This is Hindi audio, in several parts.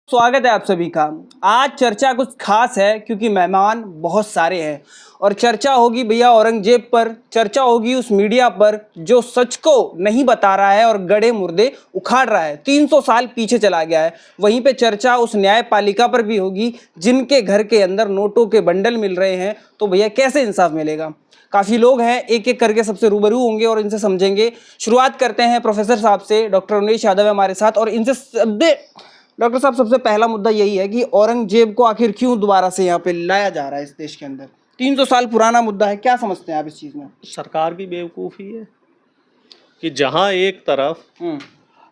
स्वागत है आप सभी का। आज चर्चा कुछ खास है क्योंकि मेहमान बहुत सारे हैं और चर्चा होगी भैया औरंगजेब पर, चर्चा होगी उस मीडिया पर जो सच को नहीं बता रहा है और गड़े मुर्दे उखाड़ रहा है, 300 साल पीछे चला गया है। वहीं पे चर्चा उस न्यायपालिका पर भी होगी जिनके घर के अंदर नोटों के बंडल मिल रहे हैं, तो भैया कैसे इंसाफ मिलेगा। काफ़ी लोग हैं, एक एक करके सबसे रूबरू होंगे और इनसे समझेंगे। शुरुआत करते हैं प्रोफेसर साहब से। डॉक्टर उमेश यादव है हमारे साथ और इनसे डॉक्टर साहब, सबसे पहला मुद्दा यही है कि औरंगजेब को आखिर क्यों दोबारा से यहाँ पे लाया जा रहा है इस देश के अंदर। 300 साल पुराना मुद्दा है, क्या समझते हैं आप इस चीज़ में? सरकार की बेवकूफ़ी है कि जहां एक तरफ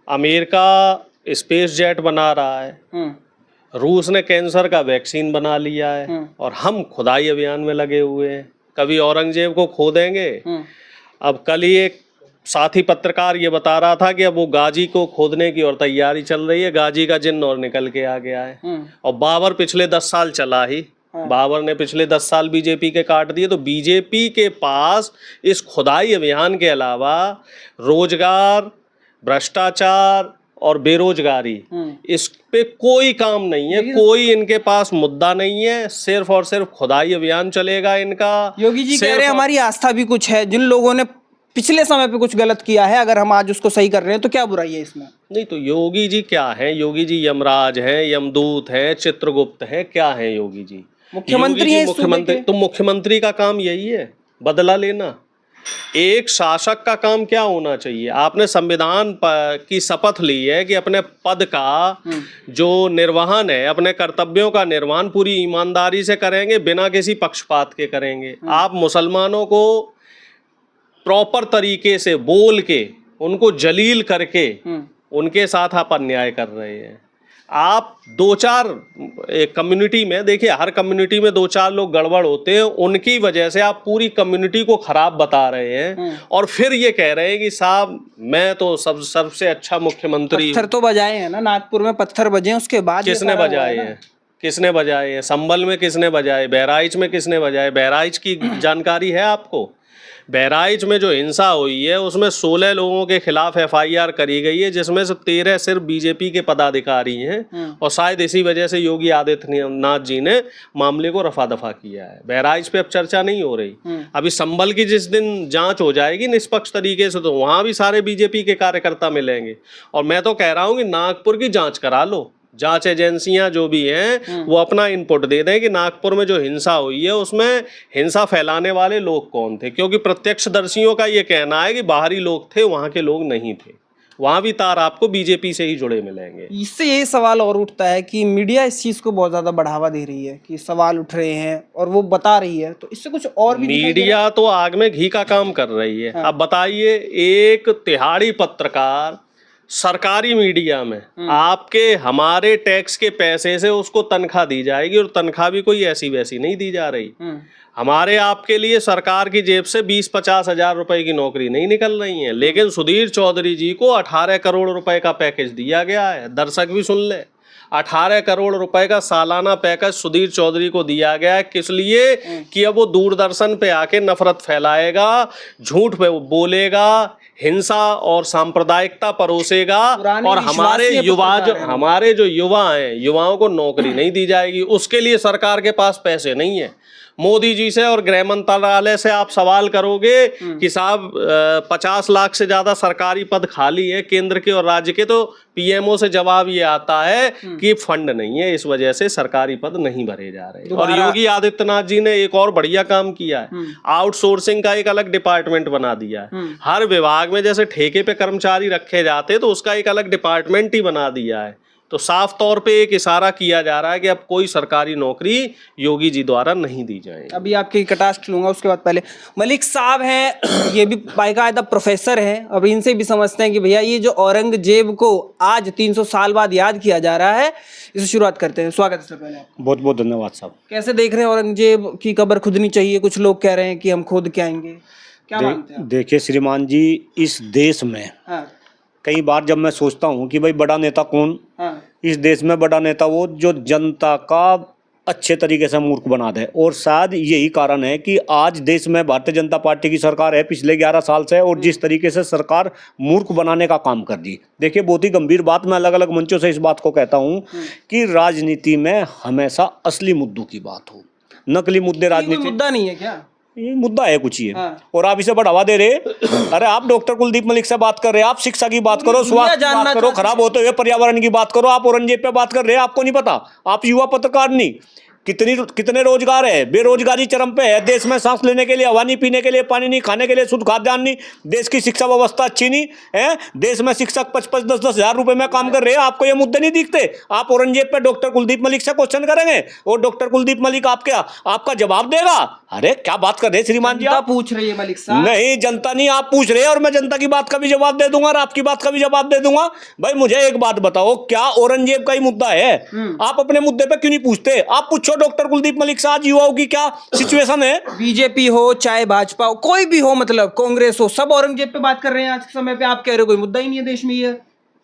अमेरिका स्पेस जेट बना रहा है, रूस ने कैंसर का वैक्सीन बना लिया है और हम खुदाई अभियान में लगे हुए हैं। कभी औरंगजेब को खो देंगे। अब कल ही एक साथी पत्रकार ये बता रहा था कि अब वो गाजी को खोदने की और तैयारी चल रही है। गाजी का जिन्न और निकल के आ गया है। और बाबर पिछले 10 साल चला ही, बाबर ने पिछले 10 साल बीजेपी के काट दिए। तो बीजेपी के पास इस खुदाई अभियान के अलावा रोजगार, भ्रष्टाचार और बेरोजगारी, इस पे कोई काम नहीं है। कोई इनके पास मुद्दा नहीं है। सिर्फ और सिर्फ खुदाई अभियान चलेगा इनका। योगी जी कह रहे हैं हमारी आस्था भी कुछ है, जिन लोगों ने पिछले समय पे कुछ गलत किया है, अगर हम आज उसको सही कर रहे हैं तो क्या बुराई है इसमें? नहीं तो योगी जी क्या है? योगी जी यमराज हैं, यमदूत हैं, चित्रगुप्त हैं, क्या हैं योगी जी? मुख्यमंत्री हैं। मुख्यमंत्री तो मुख्यमंत्री का काम यही है, बदला लेना। एक शासक का काम क्या होना चाहिए? आपने संविधान की शपथ ली है कि अपने पद का जो निर्वहन है, अपने कर्तव्यों का निर्वहन पूरी ईमानदारी से करेंगे, बिना किसी पक्षपात के करेंगे। आप मुसलमानों को प्रॉपर तरीके से बोल के, उनको जलील करके उनके साथ आप अन्याय कर रहे हैं। आप दो चार कम्युनिटी में देखिए, हर कम्युनिटी में 2-4 लोग गड़बड़ होते हैं, उनकी वजह से आप पूरी कम्युनिटी को खराब बता रहे हैं और फिर ये कह रहे हैं कि साहब मैं तो सबसे अच्छा मुख्यमंत्री। पत्थर तो बजाए हैं ना, नागपुर में पत्थर बजे, उसके बाद किसने बजाए हैं? किसने बजाए हैं? संभल में किसने बजाए? बहराइच में किसने बजाए? बहराइच की जानकारी है आपको? बहराइच में जो हिंसा हुई है उसमें 16 लोगों के खिलाफ FIR करी गई है, जिसमें से 13 सिर्फ बीजेपी के पदाधिकारी हैं और शायद इसी वजह से योगी आदित्यनाथ जी ने मामले को रफा दफा किया है। बहराइच पे अब चर्चा नहीं हो रही। अभी संभल की जिस दिन जांच हो जाएगी निष्पक्ष तरीके से, तो वहां भी सारे बीजेपी के कार्यकर्ता मिलेंगे। और मैं तो कह रहा हूं कि नागपुर की जांच करा लो। जांच एजेंसियां जो भी हैं वो अपना इनपुट दे दें कि नागपुर में जो हिंसा हुई है उसमें हिंसा फैलाने वाले लोग कौन थे, क्योंकि प्रत्यक्षदर्शियों का ये कहना है कि बाहरी लोग थे, वहां के लोग नहीं थे। वहां भी तार आपको बीजेपी से ही जुड़े मिलेंगे। इससे ये सवाल और उठता है कि मीडिया इस चीज को बहुत ज्यादा बढ़ावा दे रही है कि सवाल उठ रहे हैं और वो बता रही है, तो इससे कुछ और भी मीडिया तो आग में घी का काम कर रही है। अब बताइए, एक तिहाड़ी पत्रकार सरकारी मीडिया में आपके हमारे टैक्स के पैसे से उसको तनख्वाह दी जाएगी और तनख्वाह भी कोई ऐसी वैसी नहीं दी जा रही। हमारे आपके लिए सरकार की जेब से 20-50 हजार रुपए की नौकरी नहीं निकल रही है, लेकिन सुधीर चौधरी जी को 18 करोड़ रुपए का पैकेज दिया गया है। दर्शक भी सुन ले, 18 करोड़ रुपए का सालाना पैकेज सुधीर चौधरी को दिया गया है। किस लिए? कि अब वो दूरदर्शन पे आके नफरत फैलाएगा, झूठ पे बोलेगा, हिंसा और सांप्रदायिकता परोसेगा और हमारे युवा हैं, युवाओं को नौकरी नहीं दी जाएगी। उसके लिए सरकार के पास पैसे नहीं है। मोदी जी से और गृह मंत्रालय से आप सवाल करोगे कि साहब 50 लाख से ज्यादा सरकारी पद खाली है केंद्र के और राज्य के, तो PMO से जवाब ये आता है कि फंड नहीं है, इस वजह से सरकारी पद नहीं भरे जा रहे। और योगी आदित्यनाथ जी ने एक और बढ़िया काम किया है, आउटसोर्सिंग का एक अलग डिपार्टमेंट बना दिया है। हर विभाग में जैसे ठेके पे कर्मचारी रखे जाते तो उसका एक अलग डिपार्टमेंट ही बना दिया है। तो साफ तौर पे एक इशारा किया जा रहा है कि अब कोई सरकारी नौकरी योगी जी द्वारा नहीं दी जाएगी। अभी आपकी कटाक्ष लूंगा, उसके बाद पहले मलिक साहब हैं, ये भी बाकायदा प्रोफेसर हैं। अब इनसे भी समझते हैं कि भैया ये जो औरंगजेब को आज 300 साल बाद याद किया जा रहा है, इससे शुरुआत करते हैं। स्वागत है सर पहले आपका। बहुत बहुत धन्यवाद साहब। कैसे देख रहे हैं औरंगजेब की कब्र खुदनी चाहिए? कुछ लोग कह रहे हैं कि हम खोद के आएंगे, क्या मानते हैं? देखिए श्रीमान जी, इस देश में कई बार जब मैं सोचता हूँ कि भाई बड़ा नेता कौन, इस देश में बड़ा नेता वो जो जनता का अच्छे तरीके से मूर्ख बना दे। और शायद यही कारण है कि आज देश में भारतीय जनता पार्टी की सरकार है पिछले 11 साल से, और जिस तरीके से सरकार मूर्ख बनाने का काम कर दी। देखिए, बहुत ही गंभीर बात, मैं अलग अलग मंचों से इस बात को कहता हूं कि राजनीति में हमेशा असली मुद्दों की बात हो, नकली मुद्दे राजनीति मुद्दा नहीं है क्या? ये मुद्दा है कुछ ही है। हाँ। और आप इसे बढ़ावा दे रहे। अरे आप डॉक्टर कुलदीप मलिक से बात कर रहे हैं, आप शिक्षा की बात करो, स्वास्थ्य की बात करो, खराब होते हुए पर्यावरण की बात करो, आप औरंगजेब पे बात कर रहे हैं, आपको नहीं पता, आप युवा पत्रकार नहीं। कितने रोजगार है, बेरोजगारी चरम पे है देश में, सांस लेने के लिए हवा नहीं, पीने के लिए पानी नहीं, खाने के लिए शुद्ध खाद्यान्न नहीं, देश की शिक्षा व्यवस्था अच्छी नहीं है, देश में शिक्षक 5-10 हजार रुपए में काम कर रहे हैं, आपको ये मुद्दे नहीं दिखते। आप औरंगजेब पे डॉक्टर कुलदीप मलिक से क्वेश्चन करेंगे और डॉक्टर कुलदीप मलिक आपका जवाब देगा। अरे क्या बात कर रहे हैं श्रीमान जी, आप पूछ रही है मलिक साहब। नहीं, जनता नहीं, आप पूछ रहे हैं, और मैं जनता की बात का भी जवाब दे दूंगा और आपकी बात का भी जवाब दे दूंगा। भाई मुझे एक बात बताओ, क्या औरंगजेब का ही मुद्दा है? आप अपने मुद्दे पे क्यों नहीं पूछते? आप पूछो डॉक्टर कुलदीप मलिक से आज युवाओं की क्या सिचुएशन है। बीजेपी हो चाहे भाजपा हो, कोई भी हो, मतलब कांग्रेस हो, सब औरंगजेब पे बात कर रहे हैं आज के समय पे। आप कह रहे हो कोई मुद्दा ही नहीं है देश में। ये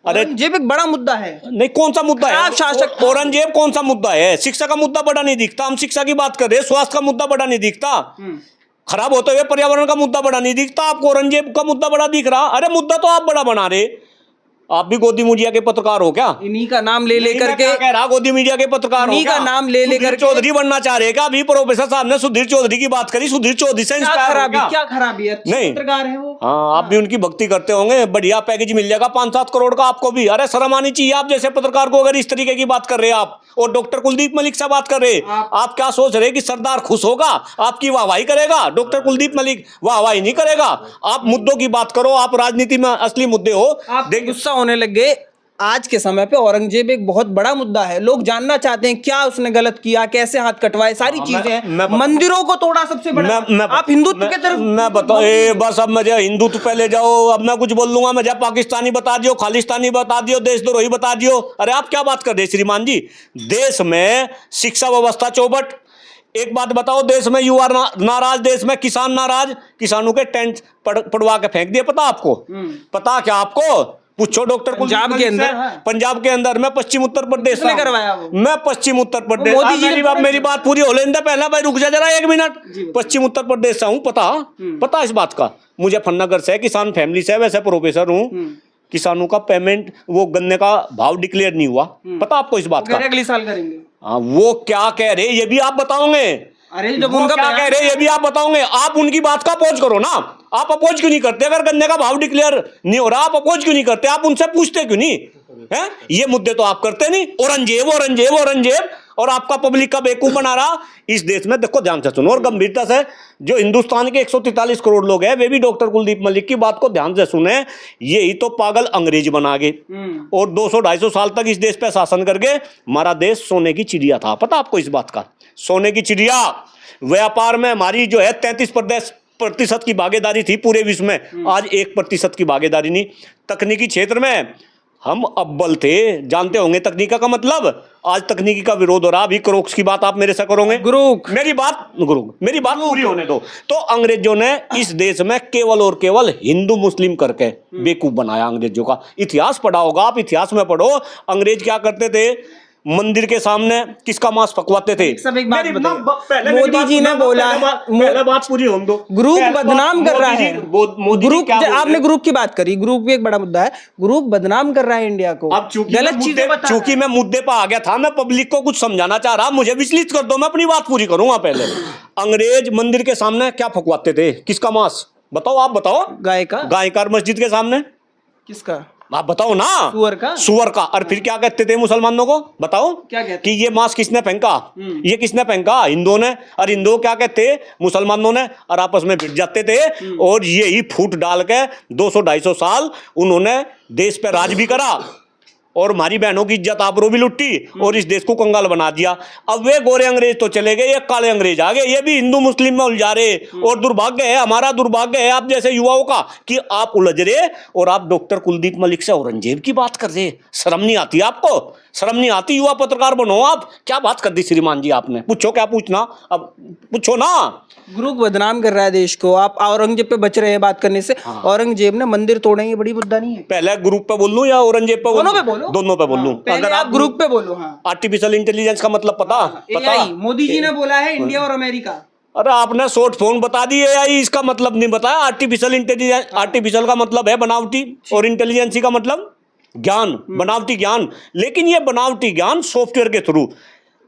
औरंगजेब एक बड़ा मुद्दा है। नहीं, कौन सा मुद्दा है? शासक औरंगजेब कौन सा मुद्दा है? शिक्षा का मुद्दा बड़ा नहीं दिखता, हम शिक्षा की बात कर रहे हैं, स्वास्थ्य का मुद्दा बड़ा नहीं दिखता, खराब होते हुए पर्यावरण का मुद्दा बड़ा नहीं दिखता, आपको औरंगजेब का मुद्दा बड़ा दिख रहा। अरे मुद्दा तो आप बड़ा बना रहे। आप भी गोदी मीडिया के पत्रकार हो क्या? इन्हीं का नाम ले लेकर के कह रहा गोदी मीडिया के पत्रकार हो इन्हीं का नाम ले लेकर चौधरी बनना चाह रहे क्या? अभी प्रोफेसर साहब ने सुधीर चौधरी की बात करी, सुधीर चौधरी से क्या खराबी है? नहीं, पत्रकार है वो। हाँ, आप भी उनकी भक्ति करते होंगे, बढ़िया पैकेज मिल जाएगा 5-7 करोड़ का आपको भी। अरे शर्म आनी चाहिए आप जैसे पत्रकार को, अगर इस तरीके की बात कर रहे हैं आप और डॉक्टर कुलदीप मलिक से बात कर रहे हैं। आप क्या सोच रहे हैं कि सरदार खुश होगा, आपकी वाहवाही करेगा? डॉक्टर कुलदीप मलिक वाहवाही नहीं करेगा। आप मुद्दों की बात करो, आप राजनीति में असली मुद्दे हो। आप गुस्सा होने लग गए। आज के समय पे औरंगजेब एक बहुत बड़ा मुद्दा है। लोग जानना चाहते हैं क्या उसने गलत किया, कैसे हाथ कटवाए, सारी चीजें। मंदिरों को तोड़ा सबसे बड़ा। आप हिंदुत्व के तरफ मैं बताओ, बस अब मुझे हिंदुत्व पहले जाओ, अब मैं कुछ बोल लूंगा, मुझे पाकिस्तानी बता दियो, खालिस्तानी बता दियो, देशद्रोही बता दियो। अरे आप क्या बात कर रहे श्रीमान जी? देश में शिक्षा व्यवस्था चौपट। एक बात बताओ, देश में युवा नाराज, देश में किसान नाराज, किसानों के टेंट पड़वा के फेंक दिए। पता आपको? पता क्या आपको? पूछो डॉक्टर पंजाब के अंदर। पंजाब के अंदर, मैं पश्चिम उत्तर प्रदेश में करवाया वो। मैं पश्चिम उत्तर प्रदेश। मोदी जी मेरी बात पूरी हो लेने पहला भाई, रुक जा जरा 1 मिनट। पश्चिम उत्तर प्रदेश से हूँ, पता इस बात का मुझे। फन्नगर से, किसान फैमिली से, वैसे प्रोफेसर हूँ। किसानों का पेमेंट, वो गन्ने का भाव डिक्लेयर नहीं हुआ, पता आपको इस बात का? अगले साल करेंगे। हाँ, वो क्या कह रहे ये भी आप बताओगे? अरे जब उनका क्या कह रहे ये भी आप बताओगे? आप उनकी बात का अपोज करो ना। आप अपोज क्यों नहीं करते? अगर गन्ने का भाव डिक्लेयर नहीं हो रहा, आप अपोज क्यों नहीं करते? आप उनसे पूछते क्यों नहीं है? ये मुद्दे तो आप करते नहीं। औरंगजेब औरंगजेब औरंगजेब, और आपका पब्लिक का बेवकूफ बना रहा इस देश में। देखो ध्यान से सुनो और गंभीरता से, जो हिंदुस्तान के 143 करोड़ लोग हैं, वे भी डॉक्टर कुलदीप मलिक की बात को ध्यान से सुने। यही तो पागल अंग्रेज बना गए और 200-250 साल तक इस देश पे शासन करके हमारा देश सोने की चिड़िया था। पता आपको इस बात का? सोने की चिड़िया। व्यापार में हमारी जो है 33% की भागीदारी थी पूरे विश्व में, आज 1% की भागीदारी नहीं। तकनीकी क्षेत्र में हम अव्वल थे, जानते होंगे तकनीका का मतलब। आज तकनीकी का विरोध हो रहा। अभी क्रोक्स की बात आप मेरे से करोगे? मेरी बात पूरी होने दो। तो अंग्रेजों ने इस देश में केवल और केवल हिंदू मुस्लिम करके बेवकूफ बनाया। अंग्रेजों का इतिहास पढ़ा होगा आप, इतिहास में पढ़ो। अंग्रेज क्या करते थे? मंदिर के सामने किसका मांस पकवाते थे? सब एक बात बताइए, मोदी जी ने बोला, पहले बात पूरी होने दो। ग्रुप बदनाम कर रहा है। ग्रुप, आपने ग्रुप की बात करी, ग्रुप भी एक बड़ा मुद्दा है। ग्रुप बदनाम कर रहा है इंडिया को। अब चूंकि मैं मुद्दे पर आ गया था, मैं पब्लिक को कुछ समझाना चाह रहा, मुझे विचलित कर दो, मैं अपनी बात पूरी करूंगा पहले। अंग्रेज मंदिर के सामने क्या फकवाते थे? किसका मांस? बताओ, आप बताओ। गाय का। मस्जिद के सामने किसका? आप बताओ ना। सुअर का। और फिर क्या कहते थे मुसलमानों को? बताओ क्या कहते? कि ये मांस किसने फेंका? ये किसने फेंका? हिंदुओं ने। और हिंदुओं क्या कहते? मुसलमानों ने। और आपस में भिड़ जाते थे और यही फूट डाल के 200-250 साल उन्होंने देश पे राज भी करा और हमारी बहनों की इज्जत आबरू भी लुट्टी और इस देश को कंगाल बना दिया। अब वे गोरे अंग्रेज तो चले गए, ये काले अंग्रेज आ गए, ये भी हिंदू मुस्लिम में उलझा रहे। और दुर्भाग्य है, हमारा दुर्भाग्य है आप जैसे युवाओं का कि आप उलझ रहे और आप डॉक्टर कुलदीप मलिक से औरंगजेब की बात कर रहे। शर्म नहीं आती आपको? शर्म नहीं आती? युवा पत्रकार बनो आप। क्या बात कर दी श्रीमान जी आपने? पूछो क्या पूछना, अब पूछो ना। गुरु बदनाम कर रहा है देश को, आप औरंगजेब पे बच रहे हैं बात करने से। औरंगजेब ने मंदिर तोड़े, ये बड़ी मुद्दा नहीं है? पहले ग्रुप पे बोल लूं या औरंगजेब पे दोनों पे बोलो। दोनों पे बोल लूं। पहले आप ग्रुप पे बोलो। हाँ, आर्टिफिशियल इंटेलिजेंस का मतलब पता? AI मोदी जी ने बोला है, इंडिया और अमेरिका। अरे आपने शॉर्ट फॉर्म बता दी AI, इसका मतलब नहीं बताया। आर्टिफिशियल इंटेलिजेंस, आर्टिफिशियल का मतलब है बनावटी, और इंटेलिजेंसी का मतलब ज्ञान, बनावटी ज्ञान। लेकिन ये बनावटी ज्ञान सॉफ्टवेयर के थ्रू,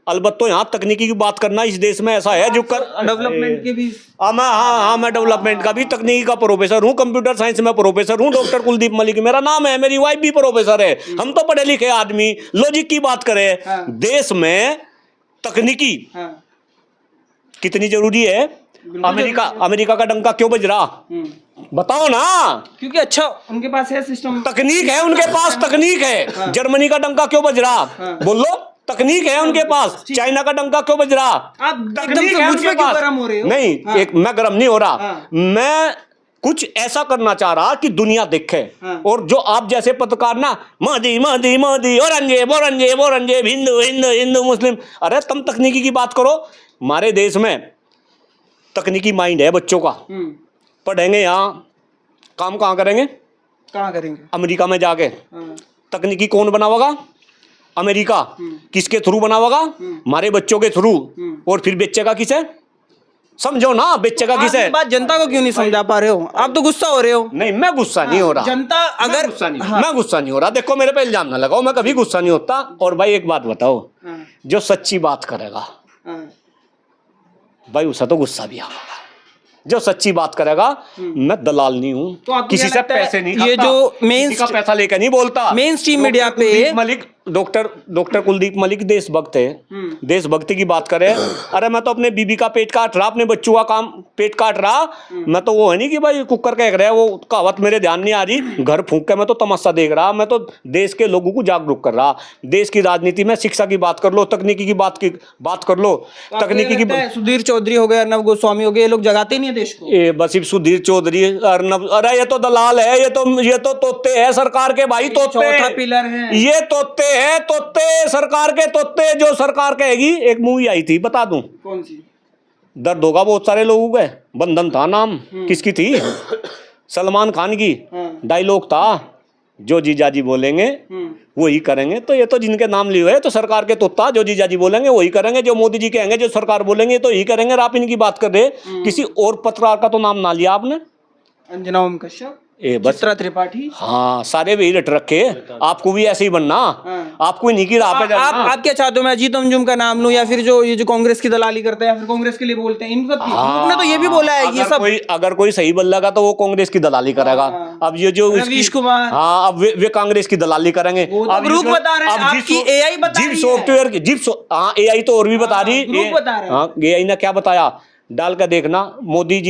अलबत्त तो यहाँ तकनीकी की बात करना इस देश में ऐसा है जो कर डेवलपमेंट के भी। मैं डेवलपमेंट का भी, तकनीकी का प्रोफेसर हूँ, कंप्यूटर साइंस में प्रोफेसर हूँ। डॉक्टर कुलदीप मलिक मेरा नाम है, मेरी वाइफ भी प्रोफेसर है। हम तो पढ़े लिखे आदमी। लॉजिक की बात करें, देश में तकनीकी कितनी जरूरी है? अमेरिका का डंका क्यों बज रहा? बताओ ना। क्योंकि अच्छा उनके पास है सिस्टम, तकनीक है उनके पास, तकनीक है। जर्मनी का डंका क्यों बज रहा? बोलो, तकनीक है उनके पास। चाइना का डंका क्यों बज रहा? आप एकदम से मुझ पे क्यों गरम हो रहे हो? नहीं, एक मैं गरम नहीं हो रहा, मैं कुछ ऐसा करना चाह रहा कि दुनिया देखे। और जो आप जैसे पत्रकार ना, मोदी मोदी मोदी, औरंगजेब औरंगजेब औरंगजेब, हिंदू हिंदू हिंदू मुस्लिम। अरे तुम तकनीकी की बात करो। हमारे देश में तकनीकी माइंड है बच्चों का, पढ़ेंगे यहाँ, काम कहाँ करेंगे? कहाँ करेंगे? अमेरिका में जाके। तकनीकी कौन बनावेगा? अमेरिका। किसके थ्रू बनावेगा? हमारे बच्चों के थ्रू। और फिर बेचेगा किसे? समझो ना, बेचेगा किसे? बात जनता को क्यों नहीं समझा पा रहे हो? आप तो गुस्सा हो रहे हो। नहीं, मैं गुस्सा नहीं हो रहा। जनता अगर मैं गुस्सा नहीं हो रहा। देखो, मेरे पे इल्जाम ना लगाओ, मैं कभी गुस्सा नहीं होता। और भाई एक बात बताओ, जो सच्ची बात करेगा भाई, उसे तो गुस्सा भी आएगा। जो सच्ची बात करेगा, मैं दलाल नहीं हूँ, तो आपको किसी से पैसे नहीं खाता, ये जो मेन किसी का पैसा लेकर नहीं बोलता। मेन स्ट्रीम मीडिया पे डॉक्टर कुलदीप मलिक देशभक्त है। देशभक्ति की बात करें, अरे मैं तो अपने बीबी का पेट काट रहा, अपने बच्चों का काम पेट काट रहा। मैं तो वो है नहीं कि भाई कुकर कह रहा है, वो कहावत मेरे ध्यान नहीं आ रही। घर फूंक के मैं तो तमाशा देख रहा। मैं तो देश के लोगों को जागरूक कर रहा। देश की राजनीति में शिक्षा की बात कर लो, तकनीकी की बात कर लो। तकनीकी की सुधीर चौधरी हो गए, अर्नब गोस्वामी हो गए, ये लोग जगाते नहीं है देश को। बस सिर्फ सुधीर चौधरी, अर्नब, अरे ये तो दलाल है, ये तो तोते है सरकार के भाई, तोते। चौथा पिलर है ये तोते है, तोते सरकार के तोते। जो सरकार कहेगी, एक मूवी आई थी, बता दूं कौन सी? दर्द होगा बहुत सारे लोगों का, बंधन था नाम। किसकी थी? सलमान खान की। डायलॉग था, जो जीजाजी बोलेंगे वही करेंगे। तो ये तो जिनके नाम लिए हुए तो सरकार के तोता, जो जीजाजी बोलेंगे वही करेंगे, जो मोदी जी कहेंगे, जो सरकार बोलेंगे तो यही करेंगे। और आप इनकी बात कर रहे, किसी और पत्रकार का तो नाम ना लिया आपने। अंजना ओम कश्यप, बस चित्रा त्रिपाठी। हाँ, सारे भी रट रखे। आपको भी ऐसे ही बनना, आपको इन्हीं की राह पे जाना। आप क्या चाहते हो? मैं अजीत अंजुम का नाम लूं, या फिर जो ये जो कांग्रेस की दलाली करते हैं, या फिर कांग्रेस के लिए बोलते हैं, इन सब की लोगों ने तो ये भी बोला है कि ये सब। अगर कोई सही बन लगा तो वो कांग्रेस की दलाली करेगा। अब ये जो रवीश कुमार, हाँ, अब वे कांग्रेस की दलाली करेंगे। अब रूप बता रहे हैं, आपकी AI बता रही है। सॉफ्टवेयर की हाँ, AI तो और भी बता रही है। ग्रुप बता रहा है। हाँ, AI ने क्या बताया डाल कर देखना। मोदी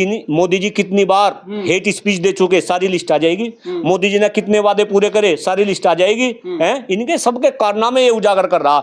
जी कितनी बार हेट स्पीच दे चुके, सारी लिस्ट आ जाएगी। मोदी जी ने कितने वादे पूरे करे, सारी लिस्ट आ जाएगी। हैं, इनके सबके कारनामे ये उजागर कर रहा।